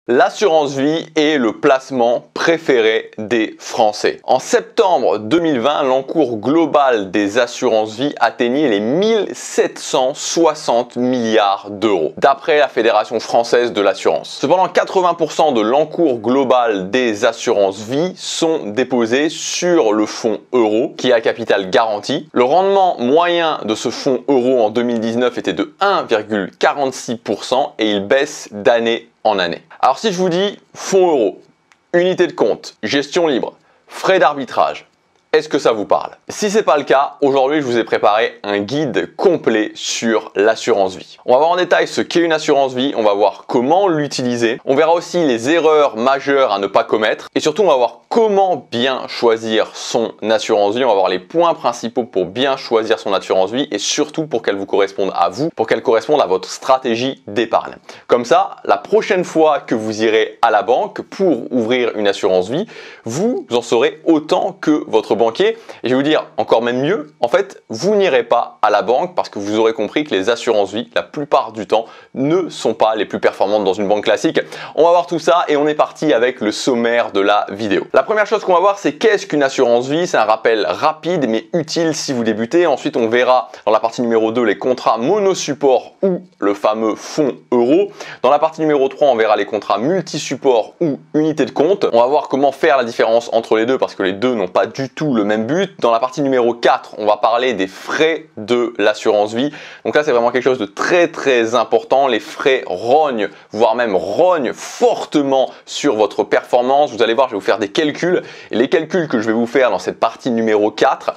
L'assurance vie est le placement préféré des Français. En septembre 2020, l'encours global des assurances vie atteignait les 1760 milliards d'euros, d'après la Fédération française de l'assurance. Cependant, 80% de l'encours global des assurances vie sont déposés sur le fonds euro, qui est à capital garanti. Le rendement moyen de ce fonds euro en 2019 était de 1,46% et il baisse d'année en année. Alors si je vous dis fonds euro, unité de compte, gestion libre, frais d'arbitrage, est-ce que ça vous parle? Si ce n'est pas le cas, aujourd'hui je vous ai préparé un guide complet sur l'assurance vie. On va voir en détail ce qu'est une assurance vie, on va voir comment l'utiliser, on verra aussi les erreurs majeures à ne pas commettre et surtout on va voir comment bien choisir son assurance vie, on va voir les points principaux pour bien choisir son assurance vie et surtout pour qu'elle vous corresponde à vous, pour qu'elle corresponde à votre stratégie d'épargne. Comme ça, la prochaine fois que vous irez à la banque pour ouvrir une assurance vie, vous en saurez autant que votre banquier. Et je vais vous dire encore même mieux, en fait, vous n'irez pas à la banque parce que vous aurez compris que les assurances vie, la plupart du temps, ne sont pas les plus performantes dans une banque classique. On va voir tout ça et on est parti avec le sommaire de la vidéo. La première chose qu'on va voir, c'est qu'est-ce qu'une assurance vie. C'est un rappel rapide mais utile si vous débutez. Ensuite, on verra dans la partie numéro 2 les contrats monosupport ou le fameux fonds euro. Dans la partie numéro 3, on verra les contrats multi-support ou unité de compte. On va voir comment faire la différence entre les deux parce que les deux n'ont pas du tout le même but. Dans la partie numéro 4, on va parler des frais de l'assurance vie. Donc là, c'est vraiment quelque chose de très important. Les frais rognent, voire même rognent fortement sur votre performance. Vous allez voir, je vais vous faire des calculs. Et les calculs que je vais vous faire dans cette partie numéro 4,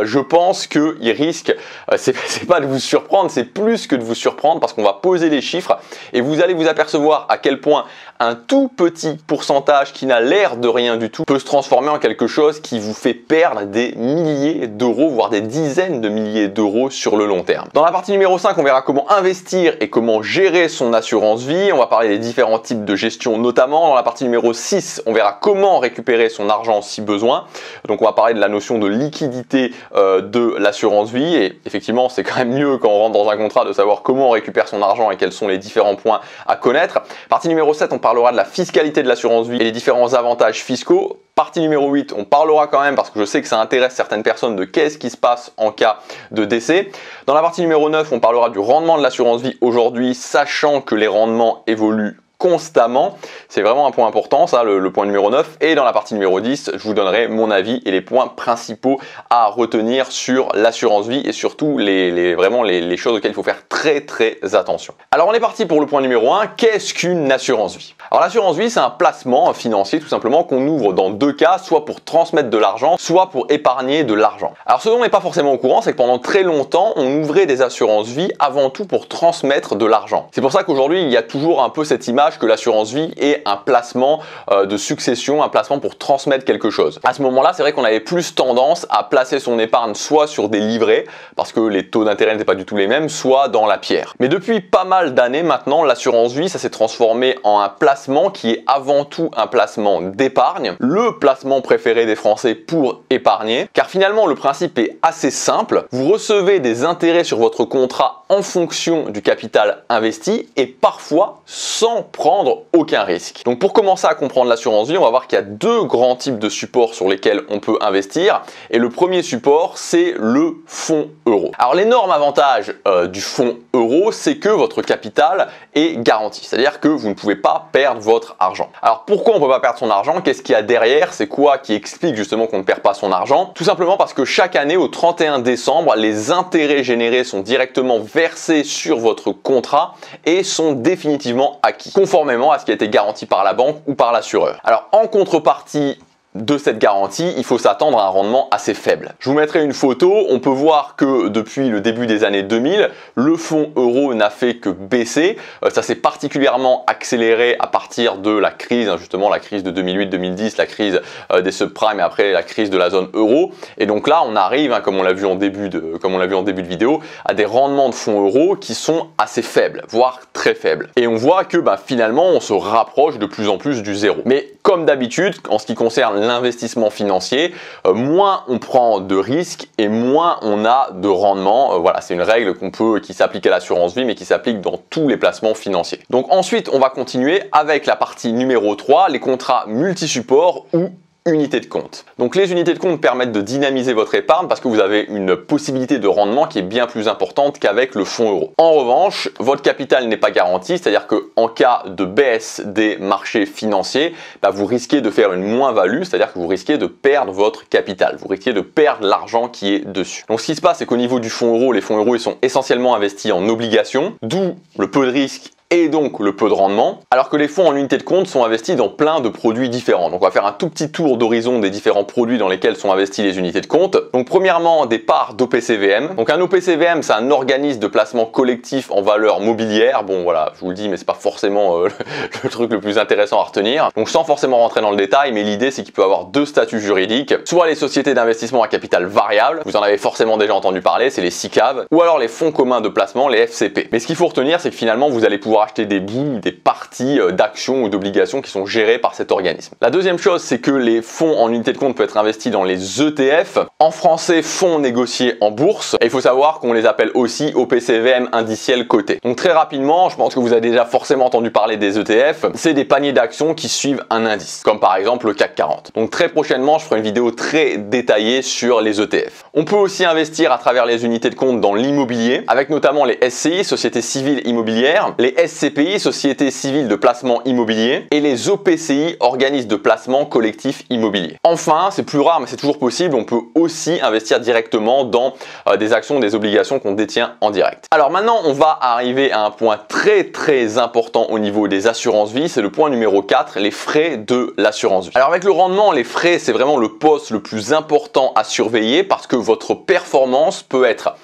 je pense qu'ils risquent, c'est pas de vous surprendre, c'est plus que de vous surprendre parce qu'on va poser les chiffres et vous allez vous apercevoir à quel point un tout petit pourcentage qui n'a l'air de rien du tout peut se transformer en quelque chose qui vous fait perdre des milliers d'euros, voire des dizaines de milliers d'euros sur le long terme. Dans la partie numéro 5, on verra comment investir et comment gérer son assurance vie. On va parler des différents types de gestion notamment. Dans la partie numéro 6, on verra comment récupérer son argent si besoin. Donc on va parler de la notion de liquidité de l'assurance vie et effectivement c'est quand même mieux quand on rentre dans un contrat de savoir comment on récupère son argent et quels sont les différents points à connaître. Partie numéro 7, on parlera de la fiscalité de l'assurance vie et les différents avantages fiscaux. Partie numéro 8, on parlera quand même, parce que je sais que ça intéresse certaines personnes, de qu'est-ce qui se passe en cas de décès. Dans la partie numéro 9, on parlera du rendement de l'assurance vie aujourd'hui, sachant que les rendements évoluent constamment. C'est vraiment un point important, ça, le point numéro 9. Et dans la partie numéro 10, je vous donnerai mon avis et les points principaux à retenir sur l'assurance vie et surtout vraiment les choses auxquelles il faut faire très attention. Alors on est parti pour le point numéro 1. Qu'est-ce qu'une assurance vie? Alors l'assurance vie, c'est un placement financier tout simplement qu'on ouvre dans deux cas, soit pour transmettre de l'argent, soit pour épargner de l'argent. Alors ce dont on n'est pas forcément au courant, c'est que pendant très longtemps, on ouvrait des assurances vie avant tout pour transmettre de l'argent. C'est pour ça qu'aujourd'hui, il y a toujours un peu cette image que l'assurance vie est un placement de succession, un placement pour transmettre quelque chose. À ce moment-là, c'est vrai qu'on avait plus tendance à placer son épargne soit sur des livrets, parce que les taux d'intérêt n'étaient pas du tout les mêmes, soit dans la pierre. Mais depuis pas mal d'années maintenant, l'assurance vie, ça s'est transformé en un placement qui est avant tout un placement d'épargne, le placement préféré des Français pour épargner, car finalement le principe est assez simple. Vous recevez des intérêts sur votre contrat en fonction du capital investi et parfois sans prendre aucun risque. Donc pour commencer à comprendre l'assurance vie, on va voir qu'il y a deux grands types de supports sur lesquels on peut investir. Et le premier support, c'est le fonds euro. Alors l'énorme avantage du fonds euro, c'est que votre capital est garanti. C'est-à-dire que vous ne pouvez pas perdre votre argent. Alors pourquoi on ne peut pas perdre son argent? Qu'est-ce qu'il y a derrière? C'est quoi qui explique justement qu'on ne perd pas son argent? Tout simplement parce que chaque année, au 31 décembre, les intérêts générés sont directement versés sur votre contrat et sont définitivement acquis, conformément à ce qui a été garanti par la banque ou par l'assureur. Alors en contrepartie de cette garantie, il faut s'attendre à un rendement assez faible. Je vous mettrai une photo, on peut voir que depuis le début des années 2000, le fonds euro n'a fait que baisser. Ça s'est particulièrement accéléré à partir de la crise, justement la crise de 2008-2010, la crise des subprimes et après la crise de la zone euro. Et donc là, on arrive, comme on l'a vu en début de vidéo, à des rendements de fonds euro qui sont assez faibles, voire très faibles. Et on voit que finalement, on se rapproche de plus en plus du zéro. Mais comme d'habitude, en ce qui concerne l'investissement financier, moins on prend de risques et moins on a de rendement. Voilà, c'est une règle qui s'applique à l'assurance vie mais qui s'applique dans tous les placements financiers. Donc ensuite, on va continuer avec la partie numéro 3, les contrats multi-supports ou unités de compte. Donc les unités de compte permettent de dynamiser votre épargne parce que vous avez une possibilité de rendement qui est bien plus importante qu'avec le fonds euro. En revanche, votre capital n'est pas garanti, c'est-à-dire qu'en cas de baisse des marchés financiers, vous risquez de faire une moins-value, c'est-à-dire que vous risquez de perdre votre capital, vous risquez de perdre l'argent qui est dessus. Donc ce qui se passe, c'est qu'au niveau du fonds euro, les fonds euros ils sont essentiellement investis en obligations, d'où le peu de risque et donc le peu de rendement, alors que les fonds en unité de compte sont investis dans plein de produits différents. Donc on va faire un tout petit tour d'horizon des différents produits dans lesquels sont investis les unités de compte. Donc premièrement, des parts d'OPCVM. Donc un OPCVM, c'est un organisme de placement collectif en valeur mobilière. Bon voilà, je vous le dis, mais c'est pas forcément le truc le plus intéressant à retenir. Donc sans forcément rentrer dans le détail, mais l'idée c'est qu'il peut avoir deux statuts juridiques, soit les sociétés d'investissement à capital variable, vous en avez forcément déjà entendu parler, c'est les SICAV, ou alors les fonds communs de placement, les FCP. Mais ce qu'il faut retenir, c'est que finalement vous allez pouvoir acheter des bouts, des parties d'actions ou d'obligations qui sont gérées par cet organisme. La deuxième chose, c'est que les fonds en unité de compte peuvent être investis dans les ETF, en français fonds négociés en bourse, et il faut savoir qu'on les appelle aussi OPCVM indiciels cotés. Donc très rapidement, je pense que vous avez déjà forcément entendu parler des ETF, c'est des paniers d'actions qui suivent un indice, comme par exemple le CAC 40. Donc très prochainement, je ferai une vidéo très détaillée sur les ETF. On peut aussi investir à travers les unités de compte dans l'immobilier, avec notamment les SCI, Sociétés Civiles Immobilières, les SCPI, Sociétés Civiles de Placement Immobilier, et les OPCI, Organismes de Placement Collectif Immobilier. Enfin, c'est plus rare mais c'est toujours possible, on peut aussi investir directement dans des actions, des obligations qu'on détient en direct. Alors maintenant, on va arriver à un point très important au niveau des assurances vie, c'est le point numéro 4, les frais de l'assurance vie. Alors avec le rendement, les frais, c'est vraiment le poste le plus important à surveiller parce que votre performance peut être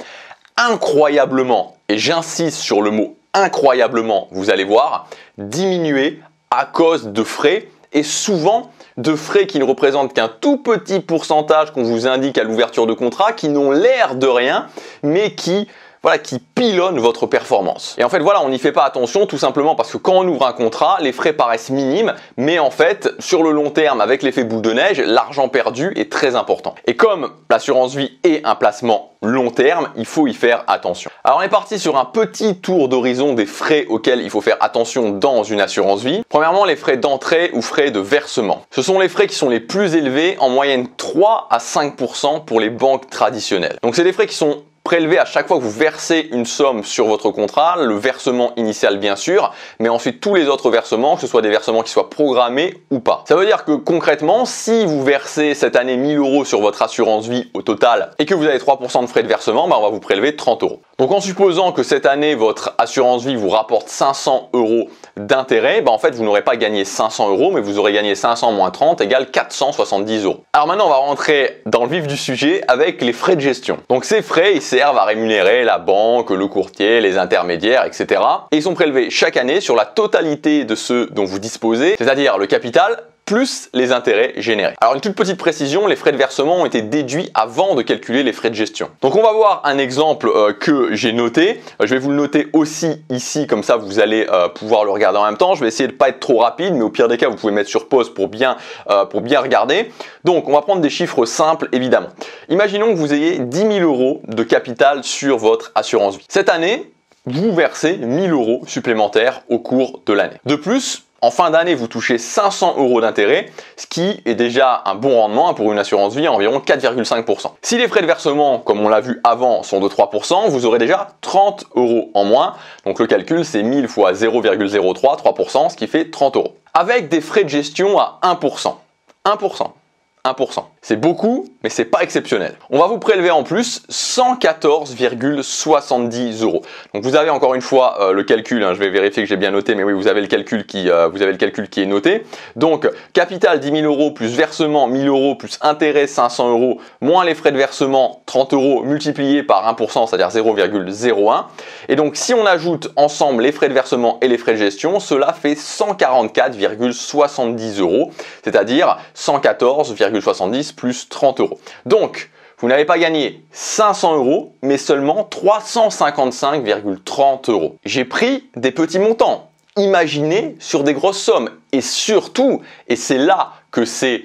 incroyablement, et j'insiste sur le mot incroyablement, vous allez voir, diminuer à cause de frais, et souvent de frais qui ne représentent qu'un tout petit pourcentage qu'on vous indique à l'ouverture de contrat, qui n'ont l'air de rien, mais qui pilonnent votre performance. Et en fait, voilà, on n'y fait pas attention tout simplement parce que quand on ouvre un contrat, les frais paraissent minimes, mais en fait, sur le long terme, avec l'effet boule de neige, l'argent perdu est très important. Et comme l'assurance vie est un placement long terme, il faut y faire attention. Alors on est parti sur un petit tour d'horizon des frais auxquels il faut faire attention dans une assurance vie. Premièrement, les frais d'entrée ou frais de versement. Ce sont les frais qui sont les plus élevés, en moyenne 3 à 5% pour les banques traditionnelles. Donc c'est des frais qui sont prélevés à chaque fois que vous versez une somme sur votre contrat, le versement initial bien sûr, mais ensuite tous les autres versements, que ce soit des versements qui soient programmés ou pas. Ça veut dire que concrètement, si vous versez cette année 1000 € sur votre assurance vie au total et que vous avez 3% de frais de versement, on va vous prélever 30 €. Donc en supposant que cette année votre assurance vie vous rapporte 500 € d'intérêt, en fait vous n'aurez pas gagné 500 €, mais vous aurez gagné 500 moins 30 égale 470 €. Alors maintenant on va rentrer dans le vif du sujet avec les frais de gestion. Donc ces frais, ils servent à rémunérer la banque, le courtier, les intermédiaires, etc. Et ils sont prélevés chaque année sur la totalité de ceux dont vous disposez, c'est-à-dire le capital, plus les intérêts générés. Alors une toute petite précision, les frais de versement ont été déduits avant de calculer les frais de gestion. Donc on va voir un exemple que j'ai noté. Je vais vous le noter aussi ici, comme ça vous allez pouvoir le regarder en même temps. Je vais essayer de ne pas être trop rapide, mais au pire des cas, vous pouvez mettre sur pause pour bien regarder. Donc on va prendre des chiffres simples évidemment. Imaginons que vous ayez 10 000 € de capital sur votre assurance vie. Cette année, vous versez 1000 € supplémentaires au cours de l'année. De plus, en fin d'année, vous touchez 500 € d'intérêt, ce qui est déjà un bon rendement pour une assurance vie à environ 4,5%. Si les frais de versement, comme on l'a vu avant, sont de 3%, vous aurez déjà 30 € en moins. Donc le calcul, c'est 1000 fois 0,03, 3%, ce qui fait 30 €. Avec des frais de gestion à 1%. 1%. C'est beaucoup, mais c'est pas exceptionnel. On va vous prélever en plus 114,70 €. Donc vous avez encore une fois le calcul, je vais vérifier que j'ai bien noté, mais oui, vous avez le calcul qui est noté. Donc capital 10 000 € plus versement 1000 € plus intérêt 500 € moins les frais de versement 30 € multiplié par 1%, c'est-à-dire 0,01. Et donc si on ajoute ensemble les frais de versement et les frais de gestion, cela fait 144,70 €, c'est-à-dire 114,70 plus 30 €. Donc, vous n'avez pas gagné 500 €, mais seulement 355,30 €. J'ai pris des petits montants. Imaginez sur des grosses sommes. Et surtout, et c'est là que c'est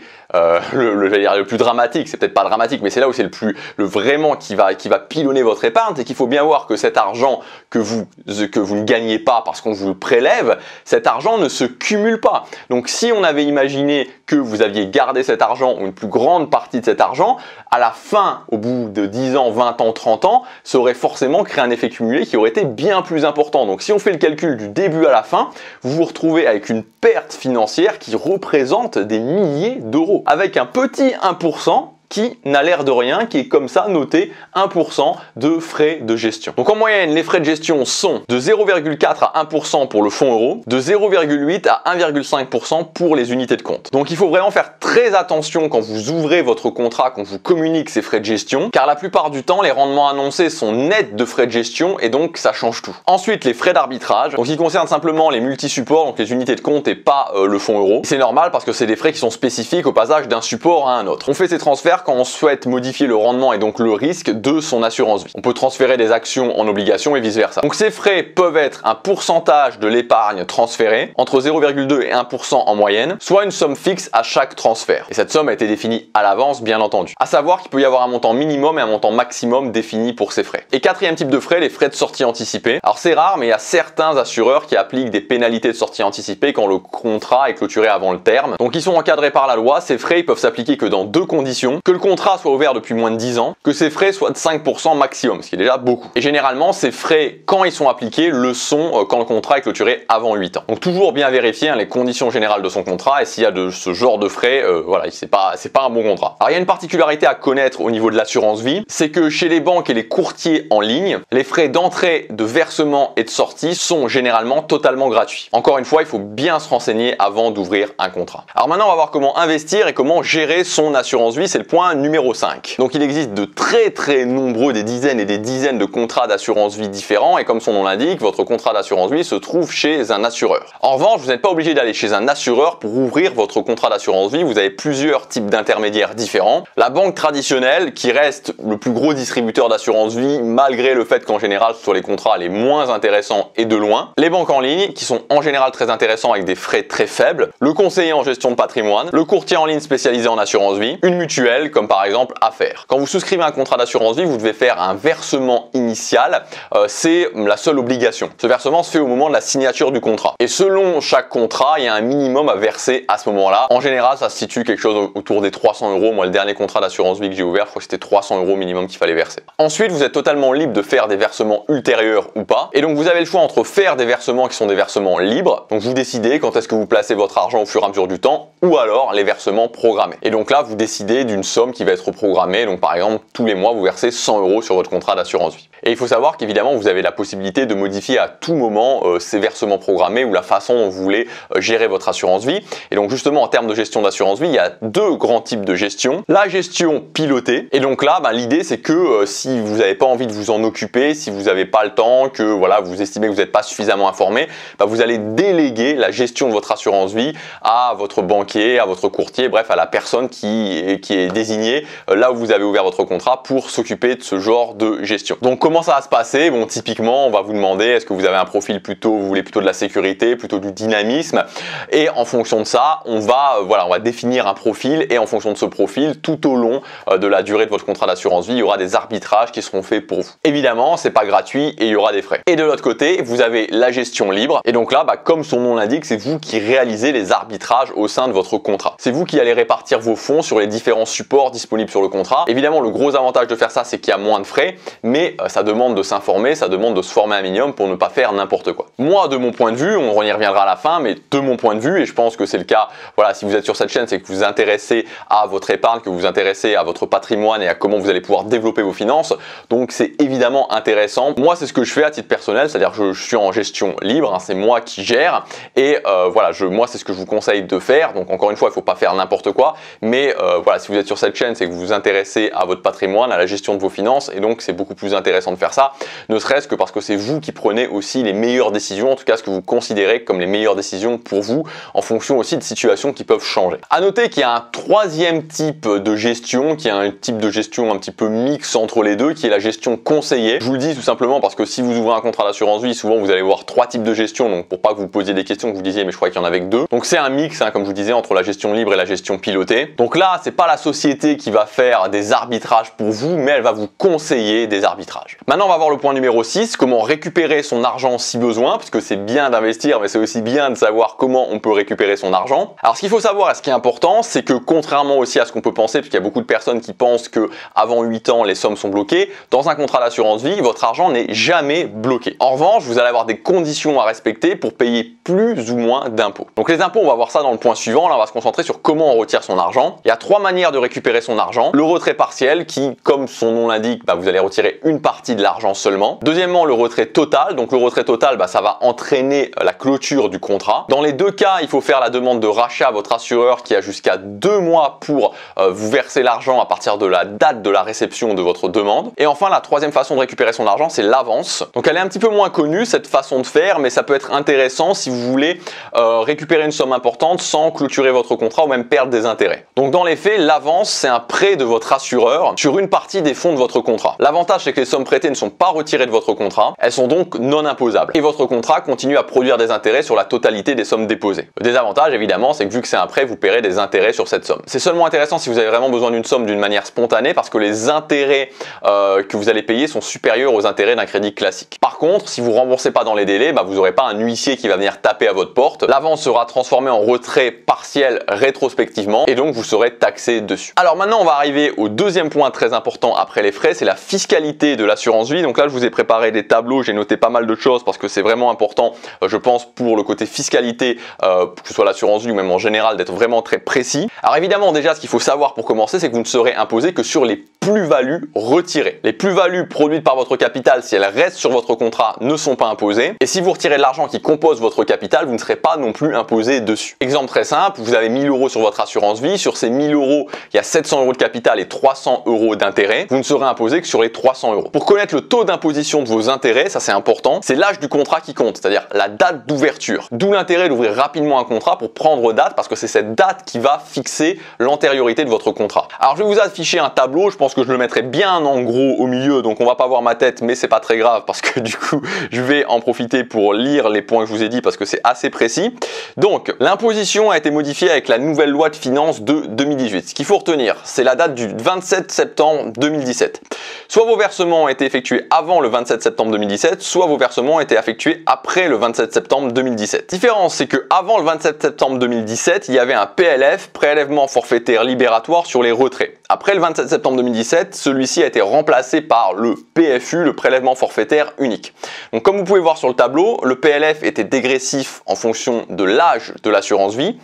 le plus dramatique, c'est peut-être pas dramatique, mais c'est là où c'est vraiment qui va pilonner votre épargne, c'est qu'il faut bien voir que cet argent que vous ne gagnez pas parce qu'on vous le prélève, cet argent ne se cumule pas. Donc si on avait imaginé que vous aviez gardé cet argent ou une plus grande partie de cet argent, à la fin, au bout de 10 ans, 20 ans, 30 ans, ça aurait forcément créé un effet cumulé qui aurait été bien plus important. Donc si on fait le calcul du début à la fin, vous vous retrouvez avec une perte financière qui représente des milliers d'euros, avec un petit 1% qui n'a l'air de rien, qui est comme ça noté 1% de frais de gestion. Donc en moyenne, les frais de gestion sont de 0,4 à 1% pour le fonds euro, de 0,8 à 1,5% pour les unités de compte. Donc il faut vraiment faire très attention quand vous ouvrez votre contrat, quand vous communique ces frais de gestion, car la plupart du temps, les rendements annoncés sont nets de frais de gestion et donc ça change tout. Ensuite, les frais d'arbitrage, donc qui concernent simplement les multi-supports, donc les unités de compte et pas le fonds euro. C'est normal parce que c'est des frais qui sont spécifiques au passage d'un support à un autre. On fait ces transferts quand on souhaite modifier le rendement et donc le risque de son assurance vie. On peut transférer des actions en obligations et vice versa. Donc ces frais peuvent être un pourcentage de l'épargne transférée, entre 0,2 et 1% en moyenne, soit une somme fixe à chaque transfert. Et cette somme a été définie à l'avance, bien entendu. À savoir qu'il peut y avoir un montant minimum et un montant maximum défini pour ces frais. Et quatrième type de frais, les frais de sortie anticipée. Alors c'est rare, mais il y a certains assureurs qui appliquent des pénalités de sortie anticipée quand le contrat est clôturé avant le terme. Donc ils sont encadrés par la loi. Ces frais ils peuvent s'appliquer que dans deux conditions: que le contrat soit ouvert depuis moins de 10 ans, que ces frais soient de 5% maximum, ce qui est déjà beaucoup. Et généralement, ces frais, quand ils sont appliqués, le sont quand le contrat est clôturé avant 8 ans. Donc toujours bien vérifier les conditions générales de son contrat, et s'il y a de ce genre de frais, voilà, c'est pas un bon contrat. Alors il y a une particularité à connaître au niveau de l'assurance vie, c'est que chez les banques et les courtiers en ligne, les frais d'entrée, de versement et de sortie sont généralement totalement gratuits. Encore une fois, il faut bien se renseigner avant d'ouvrir un contrat. Alors maintenant, on va voir comment investir et comment gérer son assurance vie, c'est le point numéro 5. Donc il existe de très nombreux, des dizaines et des dizaines de contrats d'assurance vie différents, et comme son nom l'indique, votre contrat d'assurance vie se trouve chez un assureur. En revanche, vous n'êtes pas obligé d'aller chez un assureur pour ouvrir votre contrat d'assurance vie. Vous avez plusieurs types d'intermédiaires différents. La banque traditionnelle, qui reste le plus gros distributeur d'assurance vie, malgré le fait qu'en général ce sont les contrats les moins intéressants et de loin. Les banques en ligne, qui sont en général très intéressants avec des frais très faibles. Le conseiller en gestion de patrimoine. Le courtier en ligne spécialisé en assurance vie. Une mutuelle, comme par exemple Affaires. Quand vous souscrivez un contrat d'assurance vie, vous devez faire un versement initial. C'est la seule obligation. Ce versement se fait au moment de la signature du contrat. Et selon chaque contrat, il y a un minimum à verser à ce moment-là. En général, ça se situe quelque chose autour des 300 euros. Moi, le dernier contrat d'assurance vie que j'ai ouvert, je crois que c'était 300 euros minimum qu'il fallait verser. Ensuite, vous êtes totalement libre de faire des versements ultérieurs ou pas. Et donc, vous avez le choix entre faire des versements qui sont des versements libres. Donc, vous décidez quand est-ce que vous placez votre argent au fur et à mesure du temps, ou alors les versements programmés. Et donc là, vous décidez d'une somme qui va être programmée. Donc par exemple, tous les mois, vous versez 100 euros sur votre contrat d'assurance vie. Et il faut savoir qu'évidemment, vous avez la possibilité de modifier à tout moment ces versements programmés ou la façon dont vous voulez gérer votre assurance vie. Et donc justement, en termes de gestion d'assurance vie, il y a deux grands types de gestion. La gestion pilotée. Et donc là, l'idée, c'est que si vous n'avez pas envie de vous en occuper, si vous n'avez pas le temps, que voilà, vous estimez que vous n'êtes pas suffisamment informé, vous allez déléguer la gestion de votre assurance vie à votre banquier, à votre courtier, bref, à la personne qui est désignée là où vous avez ouvert votre contrat pour s'occuper de ce genre de gestion. Donc comment ça va se passer? Bon, typiquement, on va vous demander est-ce que vous avez un profil plutôt, vous voulez plutôt de la sécurité, plutôt du dynamisme, et en fonction de ça, on va définir un profil, et en fonction de ce profil, tout au long de la durée de votre contrat d'assurance vie, il y aura des arbitrages qui seront faits pour vous. Évidemment, c'est pas gratuit et il y aura des frais. Et de l'autre côté, vous avez la gestion libre, et donc là, comme son nom l'indique, c'est vous qui réalisez les arbitrages au sein de votre contrat. C'est vous qui allez répartir vos fonds sur les différents supports disponibles sur le contrat. Évidemment, le gros avantage de faire ça, c'est qu'il y a moins de frais, mais ça demande de s'informer, ça demande de se former un minimum pour ne pas faire n'importe quoi. Moi, de mon point de vue, on y reviendra à la fin, mais de mon point de vue, et je pense que c'est le cas, voilà, si vous êtes sur cette chaîne, c'est que vous vous intéressez à votre épargne, que vous vous intéressez à votre patrimoine et à comment vous allez pouvoir développer vos finances, donc c'est évidemment intéressant. Moi, c'est ce que je fais à titre personnel, c'est-à-dire que je suis en gestion libre, c'est moi qui gère, et voilà, moi, c'est ce que je vous conseille de faire. Donc encore une fois, il ne faut pas faire n'importe quoi, mais voilà, si vous êtes sur cette chaîne, c'est que vous vous intéressez à votre patrimoine, à la gestion de vos finances, et donc c'est beaucoup plus intéressant de faire ça, ne serait-ce que parce que c'est vous qui prenez aussi les meilleures décisions, en tout cas ce que vous considérez comme les meilleures décisions pour vous, en fonction aussi de situations qui peuvent changer. À noter qu'il y a un troisième type de gestion, qui est un type de gestion un petit peu mix entre les deux, qui est la gestion conseillée. Je vous le dis tout simplement parce que si vous ouvrez un contrat d'assurance vie, souvent vous allez voir trois types de gestion, donc pour pas que vous posiez des questions que vous disiez mais je crois qu'il y en avait que deux. Donc c'est un mix, hein, comme je vous disais, entre la gestion libre et la gestion pilotée. Donc là, c'est pas la société qui va faire des arbitrages pour vous, mais elle va vous conseiller des arbitrages. Maintenant, on va voir le point numéro 6, comment récupérer son argent si besoin, parce que c'est bien d'investir, mais c'est aussi bien de savoir comment on peut récupérer son argent. Alors ce qu'il faut savoir et ce qui est important, c'est que contrairement aussi à ce qu'on peut penser, parce qu'il y a beaucoup de personnes qui pensent que avant 8 ans, les sommes sont bloquées, dans un contrat d'assurance vie, votre argent n'est jamais bloqué. En revanche, vous allez avoir des conditions à respecter pour payer plus ou moins d'impôts. Donc les impôts, on va voir ça dans le point suivant. Là, on va se concentrer sur comment on retire son argent. Il y a trois manières de récupérer son argent. Le retrait partiel qui, comme son nom l'indique, vous allez retirer une partie de l'argent seulement. Deuxièmement, le retrait total. Donc le retrait total, ça va entraîner la clôture du contrat. Dans les deux cas, il faut faire la demande de rachat à votre assureur qui a jusqu'à 2 mois pour vous verser l'argent à partir de la date de la réception de votre demande. Et enfin, la troisième façon de récupérer son argent, c'est l'avance. Donc elle est un petit peu moins connue, cette façon de faire, mais ça peut être intéressant si vous voulez récupérer une somme importante sans clôturer votre contrat ou même perdre des intérêts. Donc dans les faits, l'avance, c'est un prêt de votre assureur sur une partie des fonds de votre contrat. L'avantage, c'est que les sommes prêtées ne sont pas retirées de votre contrat, elles sont donc non imposables. Et votre contrat continue à produire des intérêts sur la totalité des sommes déposées. Le désavantage, évidemment, c'est que vu que c'est un prêt, vous paierez des intérêts sur cette somme. C'est seulement intéressant si vous avez vraiment besoin d'une somme d'une manière spontanée parce que les intérêts que vous allez payer sont supérieurs aux intérêts d'un crédit classique. Par contre, si vous ne remboursez pas dans les délais, vous n'aurez pas un huissier qui va venir taper à votre porte. L'avance sera transformée en retrait partiel rétrospectivement et donc vous serez taxé dessus. Alors maintenant, on va arriver au deuxième point très important après les frais, c'est la fiscalité de l'assurance vie. Donc là, je vous ai préparé des tableaux, j'ai noté pas mal de choses parce que c'est vraiment important, je pense, pour le côté fiscalité, que ce soit l'assurance vie ou même en général, d'être vraiment très précis. Alors évidemment, déjà, ce qu'il faut savoir pour commencer, c'est que vous ne serez imposé que sur les plus-values retirées. Les plus-values produites par votre capital, si elles restent sur votre contrat, ne sont pas imposées. Et si vous retirez de l'argent qui compose votre capital, vous ne serez pas non plus imposé dessus. Exemple très simple, vous avez 1000 € sur votre assurance vie. Sur ces 1000 €, il y a 700 € de capital et 300 € d'intérêt. Vous ne serez imposé que sur les 300 €. Pour connaître le taux d'imposition de vos intérêts, ça c'est important, c'est l'âge du contrat qui compte, c'est-à-dire la date d'ouverture. D'où l'intérêt d'ouvrir rapidement un contrat pour prendre date, parce que c'est cette date qui va fixer l'antériorité de votre contrat. Alors je vais vous afficher un tableau, je pense que je le mettrai bien en gros au milieu, donc on va pas voir ma tête, mais c'est pas très grave parce que du coup je vais en profiter pour lire les points que je vous ai dit parce que c'est assez précis. Donc l'imposition a été modifiée avec la nouvelle loi de finances de 2018. Ce qu'il faut retenir, c'est la date du 27 septembre 2017. Soit vos versements ont été effectués avant le 27 septembre 2017, soit vos versements ont été effectués après le 27 septembre 2017. La différence, c'est que avant le 27 septembre 2017, il y avait un PLF, prélèvement forfaitaire libératoire sur les retraits. Après le 27 septembre 2017, celui-ci a été remplacé par le PFU, le prélèvement forfaitaire unique. Donc comme vous pouvez voir sur le tableau, le PLF était dégressif en fonction de l'âge de l'assurance vie.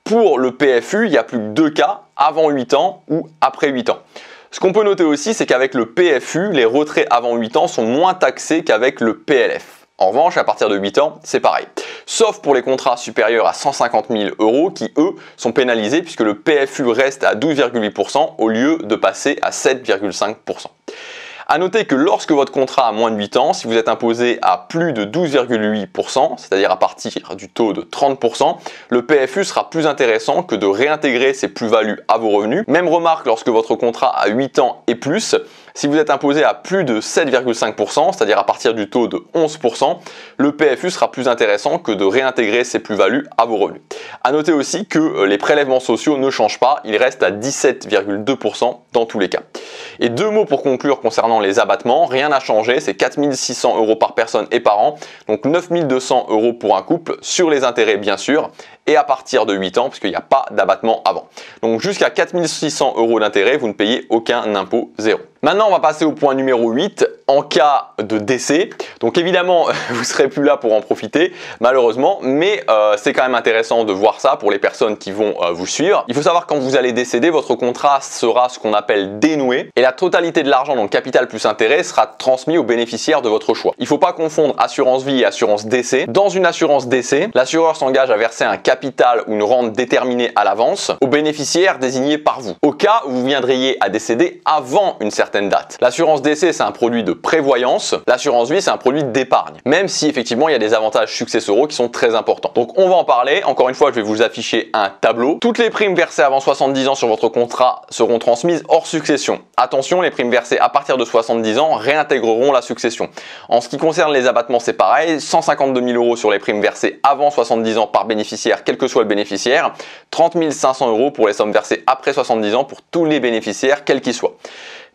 Pour le PFU, il n'y a plus que 2 cas, avant 8 ans ou après 8 ans. Ce qu'on peut noter aussi, c'est qu'avec le PFU, les retraits avant 8 ans sont moins taxés qu'avec le PLF. En revanche, à partir de 8 ans, c'est pareil. Sauf pour les contrats supérieurs à 150 000 € qui, eux, sont pénalisés puisque le PFU reste à 12,8% au lieu de passer à 7,5%. A noter que lorsque votre contrat a moins de 8 ans, si vous êtes imposé à plus de 12,8%, c'est-à-dire à partir du taux de 30%, le PFU sera plus intéressant que de réintégrer ces plus-values à vos revenus. Même remarque lorsque votre contrat a 8 ans et plus, si vous êtes imposé à plus de 7,5%, c'est-à-dire à partir du taux de 11%, le PFU sera plus intéressant que de réintégrer ces plus-values à vos revenus. A noter aussi que les prélèvements sociaux ne changent pas, ils restent à 17,2% dans tous les cas. Et 2 mots pour conclure concernant les abattements, rien n'a changé, c'est 4 600 € par personne et par an, donc 9 200 € pour un couple, sur les intérêts bien sûr, et à partir de 8 ans, puisqu'il n'y a pas d'abattement avant. Donc jusqu'à 4 600 € d'intérêt, vous ne payez aucun impôt, zéro. Maintenant, on va passer au point numéro 8, en cas de décès. Donc évidemment, vous ne serez plus là pour en profiter, malheureusement, mais c'est quand même intéressant de voir ça pour les personnes qui vont vous suivre. Il faut savoir que quand vous allez décéder, votre contrat sera ce qu'on appelle dénoué et la totalité de l'argent, donc capital plus intérêt, sera transmis aux bénéficiaires de votre choix. Il ne faut pas confondre assurance vie et assurance décès. Dans une assurance décès, l'assureur s'engage à verser un capital ou une rente déterminée à l'avance aux bénéficiaires désignés par vous, au cas où vous viendriez à décéder avant une certaine date. L'assurance décès, c'est un produit de prévoyance. L'assurance vie, c'est un produit d'épargne, même si effectivement il y a des avantages successoraux qui sont très importants. Donc on va en parler. Encore une fois, je vais vous afficher un tableau. Toutes les primes versées avant 70 ans sur votre contrat seront transmises hors succession. Attention, les primes versées à partir de 70 ans réintégreront la succession. En ce qui concerne les abattements, c'est pareil, 152 000 € sur les primes versées avant 70 ans par bénéficiaire, quel que soit le bénéficiaire, 30 500 € pour les sommes versées après 70 ans pour tous les bénéficiaires, quels qu'ils soient.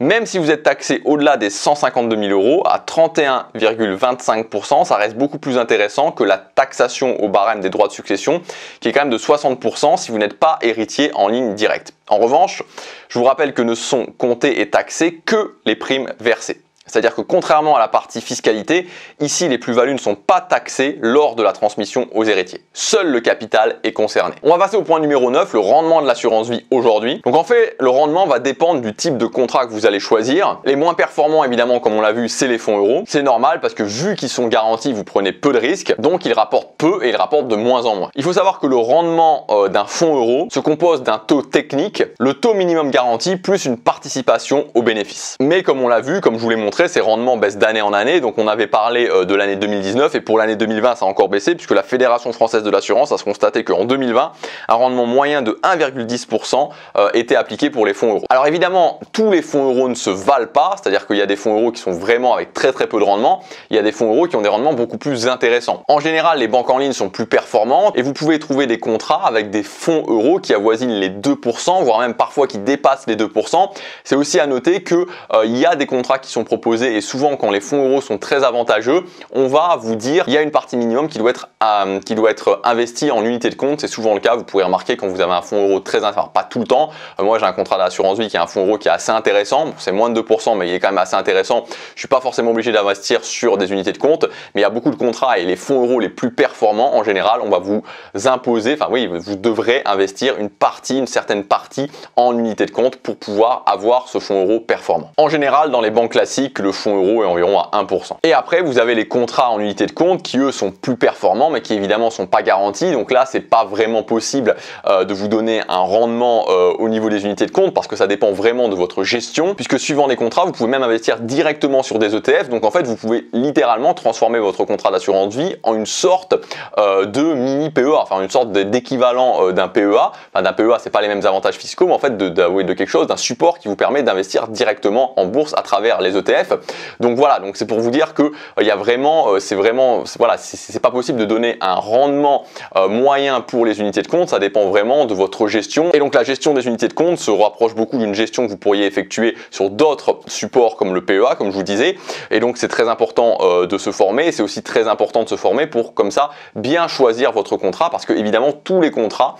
Même si vous êtes taxé au-delà des 152 000 € à 31,25%, ça reste beaucoup plus intéressant que la taxation au barème des droits de succession, qui est quand même de 60% si vous n'êtes pas héritier en ligne directe. En revanche, je vous rappelle que ne sont comptées et taxées que les primes versées. C'est-à-dire que contrairement à la partie fiscalité, ici les plus-values ne sont pas taxées lors de la transmission aux héritiers. Seul le capital est concerné. On va passer au point numéro 9, le rendement de l'assurance vie aujourd'hui. Donc en fait, le rendement va dépendre du type de contrat que vous allez choisir. Les moins performants, évidemment, comme on l'a vu, c'est les fonds euros. C'est normal parce que vu qu'ils sont garantis, vous prenez peu de risques, donc ils rapportent peu et ils rapportent de moins en moins. Il faut savoir que le rendement d'un fonds euro se compose d'un taux technique, le taux minimum garanti, plus une participation aux bénéfices. Mais comme on l'a vu, comme je vous l'ai montré, ces rendements baissent d'année en année. Donc on avait parlé de l'année 2019 et pour l'année 2020 ça a encore baissé puisque la Fédération française de l'assurance a constaté qu'en 2020 un rendement moyen de 1,10% était appliqué pour les fonds euros. Alors évidemment tous les fonds euros ne se valent pas, c'est-à-dire qu'il y a des fonds euros qui sont vraiment avec très peu de rendement, il y a des fonds euros qui ont des rendements beaucoup plus intéressants. En général les banques en ligne sont plus performantes et vous pouvez trouver des contrats avec des fonds euros qui avoisinent les 2%, voire même parfois qui dépassent les 2%. C'est aussi à noter que il y a des contrats qui sont proposés et souvent quand les fonds euros sont très avantageux, on va vous dire il y a une partie minimum qui doit être investie en unité de compte. C'est souvent le cas, vous pourrez remarquer quand vous avez un fonds euro très intéressant, pas tout le temps. Moi j'ai un contrat d'assurance vie qui est un fonds euro qui est assez intéressant, c'est moins de 2% mais il est quand même assez intéressant. Je suis pas forcément obligé d'investir sur des unités de compte, mais il y a beaucoup de contrats et les fonds euros les plus performants en général, on va vous imposer, enfin oui, vous devrez investir une certaine partie en unité de compte pour pouvoir avoir ce fonds euro performant. En général dans les banques classiques, le fonds euro est environ à 1%. Et après, vous avez les contrats en unité de compte qui eux sont plus performants mais qui évidemment sont pas garantis. Donc là, c'est pas vraiment possible de vous donner un rendement au niveau des unités de compte parce que ça dépend vraiment de votre gestion puisque suivant les contrats, vous pouvez même investir directement sur des ETF. Donc en fait, vous pouvez littéralement transformer votre contrat d'assurance vie en une sorte de mini PEA, enfin une sorte d'équivalent d'un PEA. Enfin d'un PEA, c'est pas les mêmes avantages fiscaux, mais en fait de quelque chose, d'un support qui vous permet d'investir directement en bourse à travers les ETF. Donc voilà, donc c'est pour vous dire que il y a vraiment, voilà, c'est pas possible de donner un rendement moyen pour les unités de compte, ça dépend vraiment de votre gestion. Et donc la gestion des unités de compte se rapproche beaucoup d'une gestion que vous pourriez effectuer sur d'autres supports comme le PEA, comme je vous disais. Et donc c'est très important de se former, et c'est aussi très important de se former pour comme ça bien choisir votre contrat parce que évidemment tous les contrats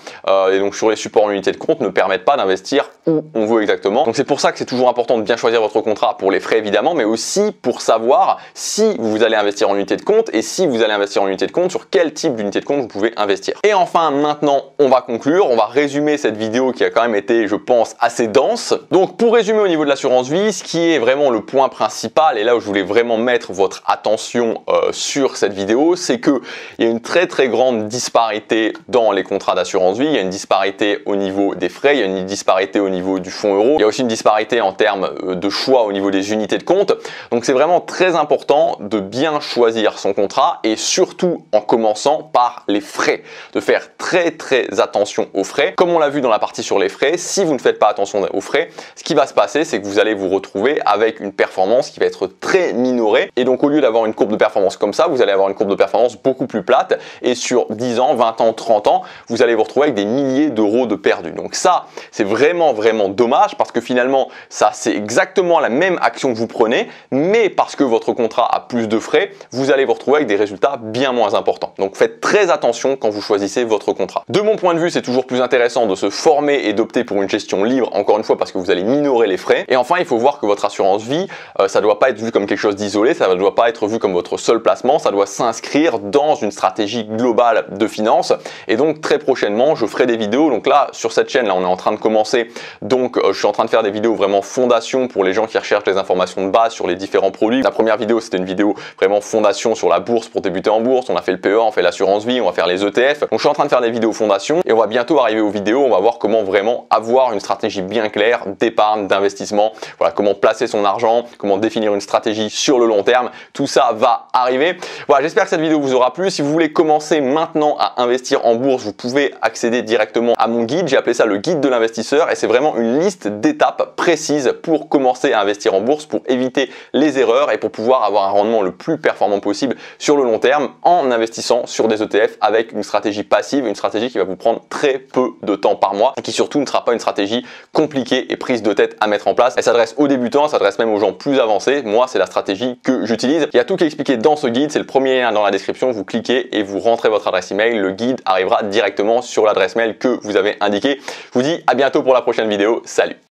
et donc sur les supports en unité de compte ne permettent pas d'investir où on veut exactement. Donc c'est pour ça que c'est toujours important de bien choisir votre contrat pour les frais évidemment, mais aussi pour savoir si vous allez investir en unité de compte et si vous allez investir en unité de compte, sur quel type d'unité de compte vous pouvez investir. Et enfin, maintenant, on va conclure, on va résumer cette vidéo qui a quand même été, je pense, assez dense. Donc pour résumer au niveau de l'assurance vie, ce qui est vraiment le point principal et là où je voulais vraiment mettre votre attention sur cette vidéo, c'est que il y a une très grande disparité dans les contrats d'assurance vie, il y a une disparité au niveau des frais, il y a une disparité au niveau du fonds euro, il y a aussi une disparité en termes de choix au niveau des unités de compte. Donc c'est vraiment très important de bien choisir son contrat et surtout en commençant par les frais, de faire très attention aux frais. Comme on l'a vu dans la partie sur les frais, si vous ne faites pas attention aux frais, ce qui va se passer, c'est que vous allez vous retrouver avec une performance qui va être très minorée et donc au lieu d'avoir une courbe de performance comme ça, vous allez avoir une courbe de performance beaucoup plus plate et sur 10 ans, 20 ans, 30 ans, vous allez vous retrouver avec des milliers d'euros de perdus. Donc ça, c'est vraiment dommage parce que finalement, ça c'est exactement la même action que vous prenez prenez, mais parce que votre contrat a plus de frais, vous allez vous retrouver avec des résultats bien moins importants. Donc faites très attention quand vous choisissez votre contrat. De mon point de vue, c'est toujours plus intéressant de se former et d'opter pour une gestion libre, encore une fois parce que vous allez minorer les frais. Et enfin, il faut voir que votre assurance vie, ça ne doit pas être vu comme quelque chose d'isolé, ça ne doit pas être vu comme votre seul placement, ça doit s'inscrire dans une stratégie globale de finances. Et donc très prochainement, je ferai des vidéos. Donc là, sur cette chaîne, là, on est en train de commencer. Donc je suis en train de faire des vidéos vraiment fondation pour les gens qui recherchent des informations de base sur les différents produits. La première vidéo, c'était une vidéo vraiment fondation sur la bourse pour débuter en bourse. On a fait le PEA, on fait l'assurance vie, on va faire les ETF. Donc je suis en train de faire des vidéos fondation et on va bientôt arriver aux vidéos. On va voir comment vraiment avoir une stratégie bien claire d'épargne, d'investissement. Voilà, comment placer son argent, comment définir une stratégie sur le long terme. Tout ça va arriver. Voilà, j'espère que cette vidéo vous aura plu. Si vous voulez commencer maintenant à investir en bourse, vous pouvez accéder directement à mon guide. J'ai appelé ça le guide de l'investisseur et c'est vraiment une liste d'étapes précises pour commencer à investir en bourse, pour éviter les erreurs et pour pouvoir avoir un rendement le plus performant possible sur le long terme en investissant sur des ETF avec une stratégie passive, une stratégie qui va vous prendre très peu de temps par mois et qui surtout ne sera pas une stratégie compliquée et prise de tête à mettre en place. Elle s'adresse aux débutants, elle s'adresse même aux gens plus avancés. Moi, c'est la stratégie que j'utilise. Il y a tout qui est expliqué dans ce guide, c'est le premier lien dans la description. Vous cliquez et vous rentrez votre adresse email. Le guide arrivera directement sur l'adresse mail que vous avez indiquée. Je vous dis à bientôt pour la prochaine vidéo. Salut!